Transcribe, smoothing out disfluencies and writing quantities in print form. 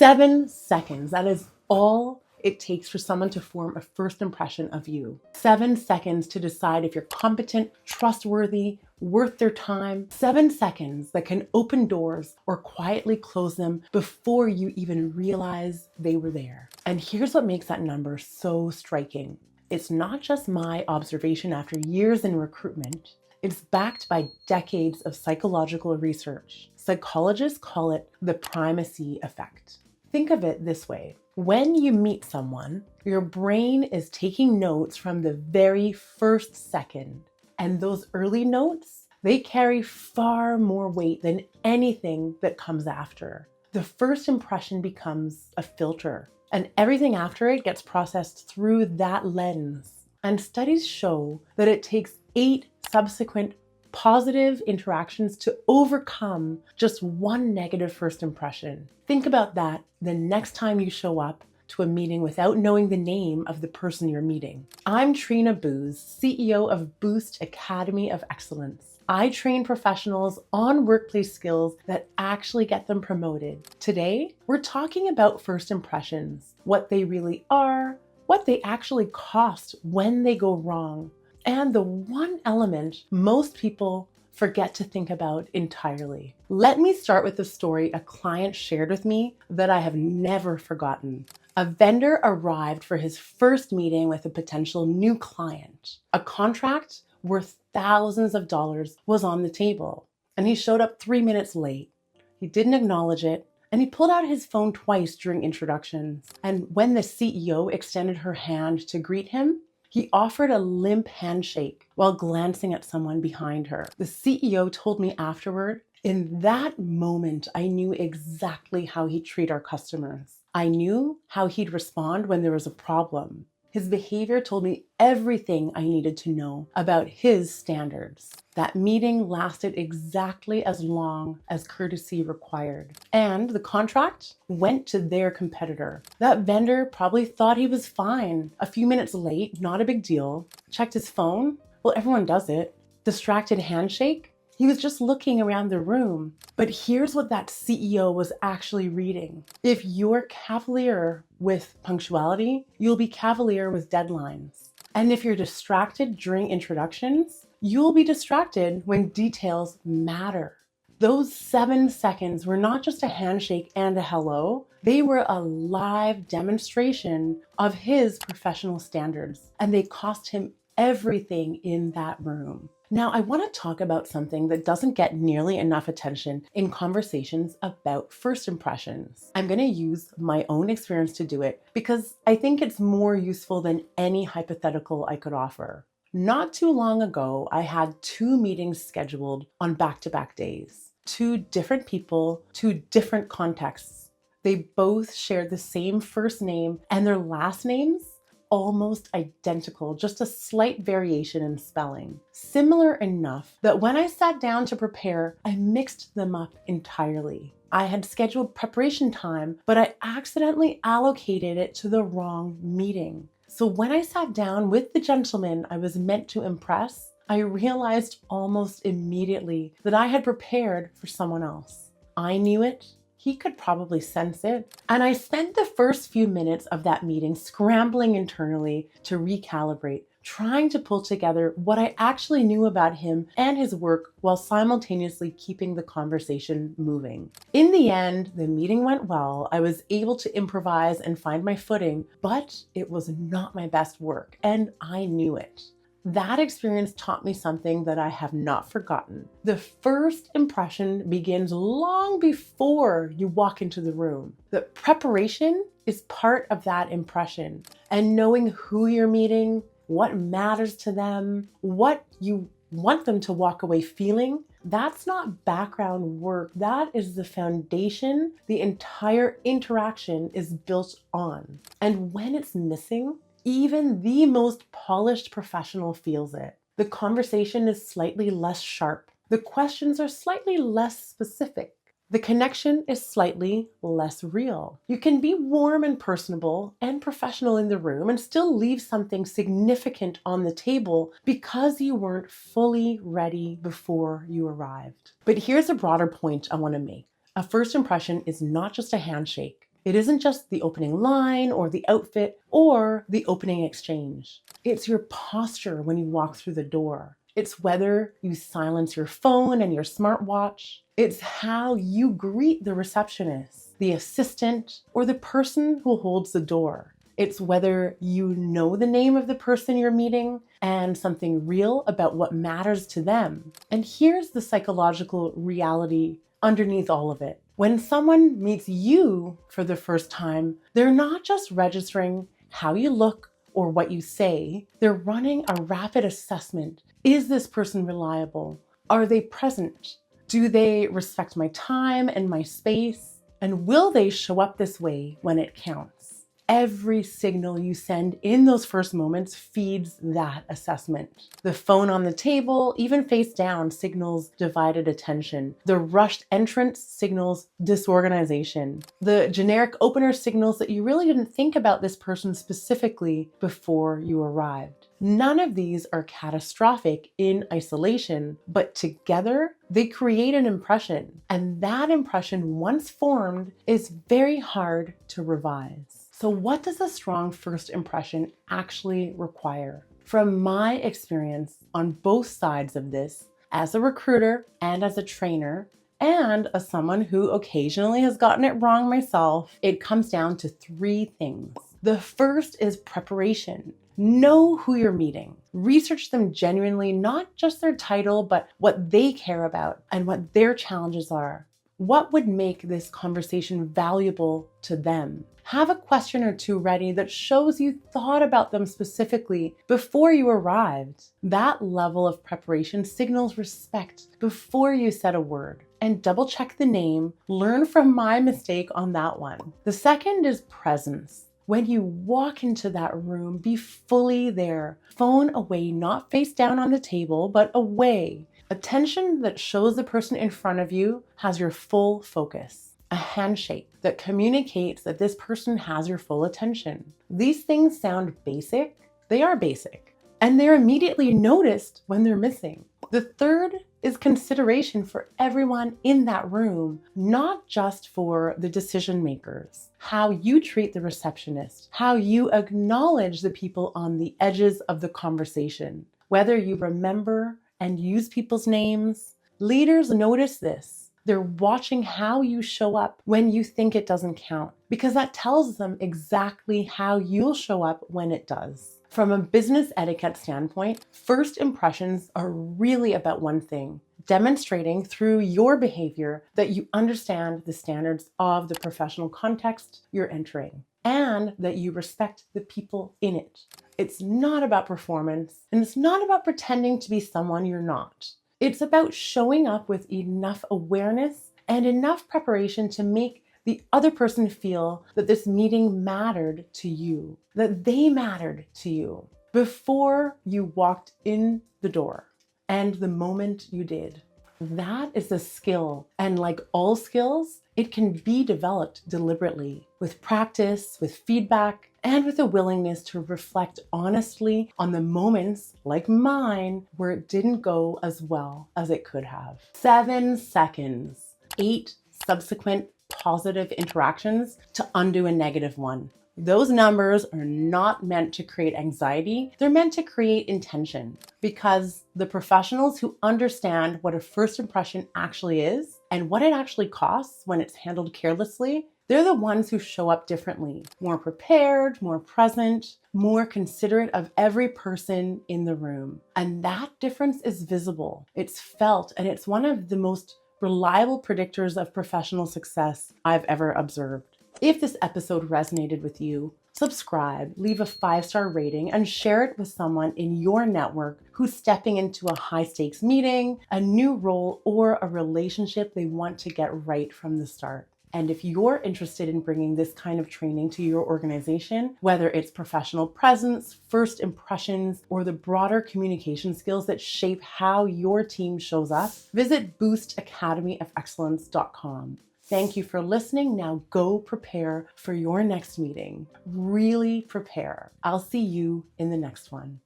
7 seconds. That is all it takes for someone to form a first impression of you. 7 seconds to decide if you're competent, trustworthy, worth their time. 7 seconds that can open doors or quietly close them before you even realize they were there. And here's what makes that number so striking. It's not just my observation after years in recruitment. It's backed by decades of psychological research. Psychologists call it the primacy effect. Think of it this way. When you meet someone, your brain is taking notes from the very first second. And those early notes, they carry far more weight than anything that comes after. The first impression becomes a filter, and everything after it gets processed through that lens. And studies show that it takes 8 subsequent positive interactions to overcome just one negative first impression. Think about that the next time you show up to a meeting without knowing the name of the person you're meeting. I'm Trina Boos, CEO of Boost Academy of Excellence. I train professionals on workplace skills that actually get them promoted. Today, we're talking about first impressions, what they really are, what they actually cost when they go wrong, and the one element most people forget to think about entirely. Let me start with a story a client shared with me that I have never forgotten. A vendor arrived for his first meeting with a potential new client. A contract worth thousands of dollars was on the table, and he showed up 3 minutes late. He didn't acknowledge it, and he pulled out his phone twice during introductions. And when the CEO extended her hand to greet him, he offered a limp handshake while glancing at someone behind her. The CEO told me afterward, in that moment, I knew exactly how he'd treat our customers. I knew how he'd respond when there was a problem. His behavior told me everything I needed to know about his standards. That meeting lasted exactly as long as courtesy required. And the contract went to their competitor. That vendor probably thought he was fine. A few minutes late, not a big deal. Checked his phone? Well, everyone does it. Distracted handshake? He was just looking around the room. But here's what that CEO was actually reading. If you're cavalier with punctuality, you'll be cavalier with deadlines. And if you're distracted during introductions, you'll be distracted when details matter. Those 7 seconds were not just a handshake and a hello. They were a live demonstration of his professional standards, and they cost him everything in that room. Now, I want to talk about something that doesn't get nearly enough attention in conversations about first impressions. I'm going to use my own experience to do it because I think it's more useful than any hypothetical I could offer. Not too long ago, I had 2 meetings scheduled on back-to-back days. 2 different people, 2 different contexts. They both shared the same first name, and their last names almost identical, just a slight variation in spelling. Similar enough that when I sat down to prepare, I mixed them up entirely. I had scheduled preparation time, but I accidentally allocated it to the wrong meeting. So when I sat down with the gentleman I was meant to impress, I realized almost immediately that I had prepared for someone else. I knew it. He could probably sense it. And I spent the first few minutes of that meeting scrambling internally to recalibrate, trying to pull together what I actually knew about him and his work while simultaneously keeping the conversation moving. In the end, the meeting went well. I was able to improvise and find my footing, but it was not my best work, and I knew it. That experience taught me something that I have not forgotten. The first impression begins long before you walk into the room. The preparation is part of that impression, and knowing who you're meeting, what matters to them, what you want them to walk away feeling, that's not background work. That is the foundation the entire interaction is built on. And when it's missing, even the most polished professional feels it. The conversation is slightly less sharp. The questions are slightly less specific. The connection is slightly less real. You can be warm and personable and professional in the room and still leave something significant on the table because you weren't fully ready before you arrived. But here's a broader point I want to make. A first impression is not just a handshake. It isn't just the opening line or the outfit or the opening exchange. It's your posture when you walk through the door. It's whether you silence your phone and your smartwatch. It's how you greet the receptionist, the assistant, or the person who holds the door. It's whether you know the name of the person you're meeting and something real about what matters to them. And here's the psychological reality underneath all of it. When someone meets you for the first time, they're not just registering how you look or what you say. They're running a rapid assessment. Is this person reliable? Are they present? Do they respect my time and my space? And will they show up this way when it counts? Every signal you send in those first moments feeds that assessment. The phone on the table, even face down, signals divided attention. The rushed entrance signals disorganization. The generic opener signals that you really didn't think about this person specifically before you arrived. None of these are catastrophic in isolation, but together they create an impression. And that impression, once formed, is very hard to revise. So what does a strong first impression actually require? From my experience on both sides of this, as a recruiter and as a trainer, and as someone who occasionally has gotten it wrong myself, it comes down to three things. The first is preparation. Know who you're meeting. Research them genuinely, not just their title, but what they care about and what their challenges are. What would make this conversation valuable to them? Have a question or two ready that shows you thought about them specifically before you arrived. That level of preparation signals respect before you said a word. And double check the name. Learn from my mistake on that one. The second is presence. When you walk into that room, be fully there. Phone away, not face down on the table, but away. Attention that shows the person in front of you has your full focus. A handshake that communicates that this person has your full attention. These things sound basic. They are basic. And they're immediately noticed when they're missing. The third is consideration for everyone in that room, not just for the decision makers. How you treat the receptionist, how you acknowledge the people on the edges of the conversation, whether you remember and use people's names. Leaders notice this. They're watching how you show up when you think it doesn't count, because that tells them exactly how you'll show up when it does. From a business etiquette standpoint, first impressions are really about one thing: demonstrating through your behavior that you understand the standards of the professional context you're entering and that you respect the people in it. It's not about performance, and it's not about pretending to be someone you're not. It's about showing up with enough awareness and enough preparation to make the other person feel that this meeting mattered to you, that they mattered to you before you walked in the door and the moment you did. That is a skill, and like all skills, it can be developed deliberately with practice, with feedback, and with a willingness to reflect honestly on the moments like mine where it didn't go as well as it could have. 7 seconds, 8 subsequent positive interactions to undo a negative one. Those numbers are not meant to create anxiety. They're meant to create intention, because the professionals who understand what a first impression actually is and what it actually costs when it's handled carelessly, they're the ones who show up differently, more prepared, more present, more considerate of every person in the room. And that difference is visible, it's felt, and it's one of the most reliable predictors of professional success I've ever observed. If this episode resonated with you, subscribe, leave a 5-star rating, and share it with someone in your network who's stepping into a high-stakes meeting, a new role, or a relationship they want to get right from the start. And if you're interested in bringing this kind of training to your organization, whether it's professional presence, first impressions, or the broader communication skills that shape how your team shows up, visit boostacademyofexcellence.com. Thank you for listening. Now go prepare for your next meeting. Really prepare. I'll see you in the next one.